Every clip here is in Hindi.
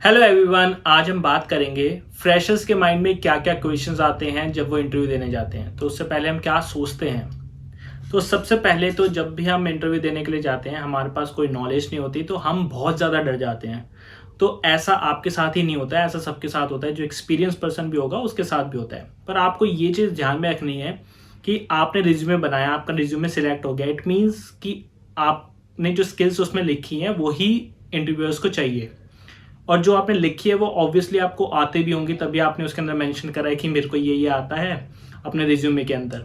हेलो एवरीवन, आज हम बात करेंगे फ्रेशर्स के माइंड में क्या क्या क्वेश्चंस आते हैं जब वो इंटरव्यू देने जाते हैं। तो उससे पहले हम क्या सोचते हैं। तो सबसे पहले तो जब भी हम इंटरव्यू देने के लिए जाते हैं, हमारे पास कोई नॉलेज नहीं होती तो हम बहुत ज़्यादा डर जाते हैं। तो ऐसा आपके साथ ही नहीं होता है, ऐसा सबके साथ होता है। जो एक्सपीरियंस पर्सन भी होगा उसके साथ भी होता है। पर आपको ये चीज़ ध्यान में रखनी है कि आपने रिज्यूमे बनाया, आपका रिज्यूमे सिलेक्ट हो गया, इट मीन्स कि आपने जो स्किल्स उसमें लिखी हैं वही इंटरव्यूअर्स को चाहिए। और जो आपने लिखी है वो ऑब्वियसली आपको आते भी होंगे, तभी आपने उसके अंदर मेंशन करा है कि मेरे को ये आता है अपने रिज्यूमे के अंदर।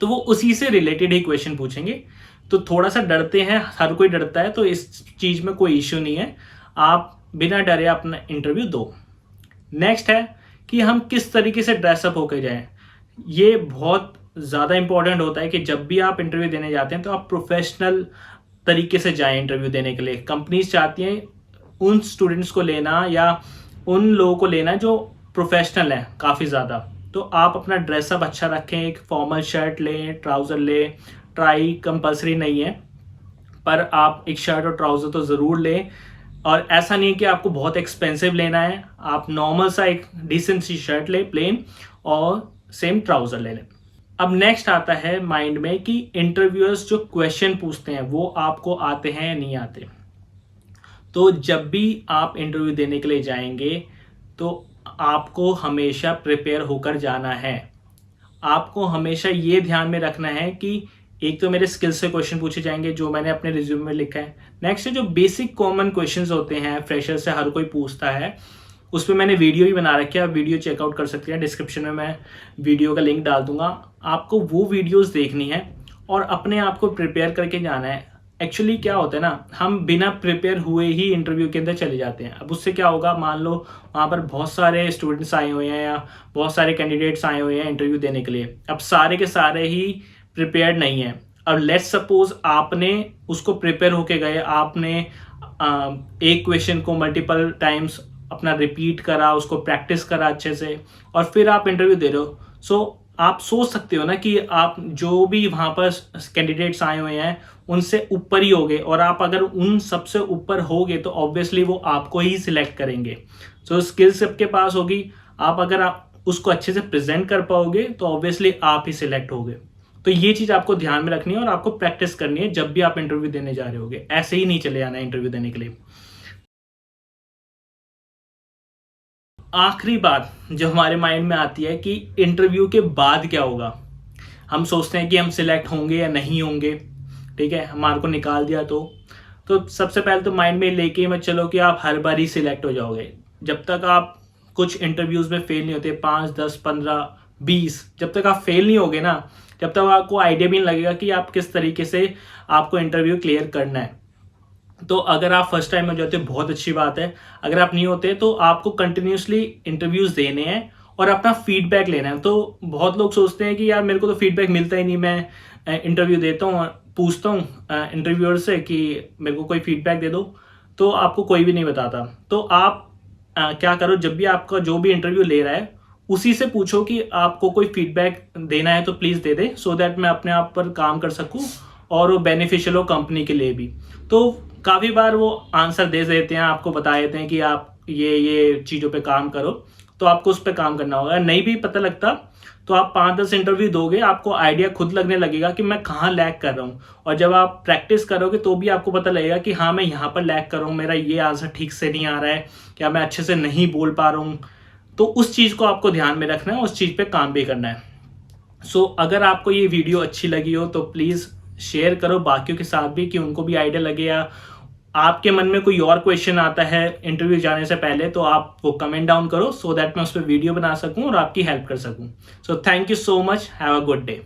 तो वो उसी से रिलेटेड ही क्वेश्चन पूछेंगे। तो थोड़ा सा डरते हैं, हर कोई डरता है, तो इस चीज़ में कोई इश्यू नहीं है। आप बिना डरे अपना इंटरव्यू दो। नेक्स्ट है कि हम किस तरीके से ड्रेसअप होकर जाएं। ये बहुत ज़्यादा इंपॉर्टेंट होता है कि जब भी आप इंटरव्यू देने जाते हैं तो आप प्रोफेशनल तरीके से जाएं इंटरव्यू देने के लिए। कंपनीज चाहती हैं उन स्टूडेंट्स को लेना या उन लोगों को लेना जो प्रोफेशनल हैं काफ़ी ज़्यादा। तो आप अपना ड्रेसअप अच्छा रखें, एक फॉर्मल शर्ट लें, ट्राउज़र लें। टाई कंपलसरी नहीं है, पर आप एक शर्ट और ट्राउज़र तो ज़रूर लें। और ऐसा नहीं है कि आपको बहुत एक्सपेंसिव लेना है, आप नॉर्मल सा एक डिसेंट सी शर्ट लें, प्लेन, और सेम ट्राउज़र ले लें। अब नेक्स्ट आता है माइंड में कि इंटरव्यूअर्स जो क्वेश्चन पूछते हैं वो आपको आते हैं या नहीं आते। तो जब भी आप इंटरव्यू देने के लिए जाएंगे तो आपको हमेशा प्रिपेयर होकर जाना है। आपको हमेशा ये ध्यान में रखना है कि एक तो मेरे स्किल्स से क्वेश्चन पूछे जाएंगे जो मैंने अपने रिज्यूमे में लिखा है। नेक्स्ट है जो बेसिक कॉमन क्वेश्चंस होते हैं, फ्रेशर से हर कोई पूछता है, उस पर मैंने वीडियो भी बना रखी है। आप वीडियो चेकआउट कर सकते हैं, डिस्क्रिप्शन में मैं वीडियो का लिंक डाल दूंगा। आपको वो वीडियोज़ देखनी है और अपने आप को प्रिपेयर करके जाना है। एक्चुअली क्या होता है ना, हम बिना प्रिपेयर हुए ही इंटरव्यू के अंदर चले जाते हैं। अब उससे क्या होगा, मान लो वहाँ पर बहुत सारे स्टूडेंट्स आए हुए हैं या बहुत सारे कैंडिडेट्स आए हुए हैं इंटरव्यू देने के लिए। अब सारे के सारे ही प्रिपेयर्ड नहीं है। अब लेट्स सपोज आपने उसको प्रिपेयर होके गए, आपने एक क्वेश्चन को मल्टीपल टाइम्स अपना रिपीट करा, उसको प्रैक्टिस करा अच्छे से, और फिर आप इंटरव्यू दे रहे हो। सो आप सोच सकते हो ना कि आप जो भी वहाँ पर कैंडिडेट्स आए हुए हैं उनसे ऊपर ही होगे, और आप अगर उन सबसे ऊपर होगे तो ऑब्वियसली वो आपको ही सिलेक्ट करेंगे। सो स्किल्स सबके पास होगी, आप अगर आप उसको अच्छे से प्रेजेंट कर पाओगे तो ऑब्वियसली आप ही सिलेक्ट होगे। तो ये चीज़ आपको ध्यान में रखनी है और आपको प्रैक्टिस करनी है जब भी आप इंटरव्यू देने जा रहे होगे। ऐसे ही नहीं चले आना इंटरव्यू देने के लिए। आखिरी बात जो हमारे माइंड में आती है कि इंटरव्यू के बाद क्या होगा। हम सोचते हैं कि हम सिलेक्ट होंगे या नहीं होंगे। ठीक है, हमारे को निकाल दिया तो सबसे पहले तो माइंड में लेके मत चलो कि आप हर बार ही सिलेक्ट हो जाओगे। जब तक आप कुछ इंटरव्यूज में फेल नहीं होते, 5, 10, 15, 20, जब तक आप फेल नहीं होगे ना, जब तक आपको आइडिया भी नहीं लगेगा कि आप किस तरीके से आपको इंटरव्यू क्लियर करना है। तो अगर आप फर्स्ट टाइम में जाते हो बहुत अच्छी बात है। अगर आप नहीं होते तो आपको कंटिन्यूसली इंटरव्यूज देने हैं और अपना फीडबैक लेना है। तो बहुत लोग सोचते हैं कि यार मेरे को तो फीडबैक मिलता ही नहीं, मैं इंटरव्यू देता हूँ, पूछता हूँ इंटरव्यूअर से कि मेरे को कोई फीडबैक दे दो, तो आपको कोई भी नहीं बताता। तो आप क्या करो, जब भी आपका जो भी इंटरव्यू ले रहा है उसी से पूछो कि आपको कोई फीडबैक देना है तो please they they, so that मैं अपने आप पर काम कर सकूँ और वो बेनिफिशियल हो कंपनी के लिए भी। तो काफ़ी बार वो आंसर दे देते हैं, आपको बता देते हैं कि आप ये चीज़ों पे काम करो, तो आपको उस पर काम करना होगा। नहीं भी पता लगता तो आप 5-10 इंटरव्यू दोगे, आपको आइडिया खुद लगने लगेगा कि मैं कहाँ लैग कर रहा हूँ। और जब आप प्रैक्टिस करोगे तो भी आपको पता लगेगा कि हाँ मैं यहाँ पर लैग कर रहा हूँ, मेरा ये आंसर ठीक से नहीं आ रहा है, क्या मैं अच्छे से नहीं बोल पा रहा हूँ। तो उस चीज़ को आपको ध्यान में रखना है, उस चीज़ पे काम भी करना है। सो अगर आपको ये वीडियो अच्छी लगी हो तो प्लीज़ शेयर करो बाकियों के साथ भी, कि उनको भी आइडिया लगे। या आपके मन में कोई और क्वेश्चन आता है इंटरव्यू जाने से पहले तो आप वो कमेंट डाउन करो, सो दैट मैं उस पर वीडियो बना सकूं और आपकी हेल्प कर सकूं। So thank you so much, have a good day.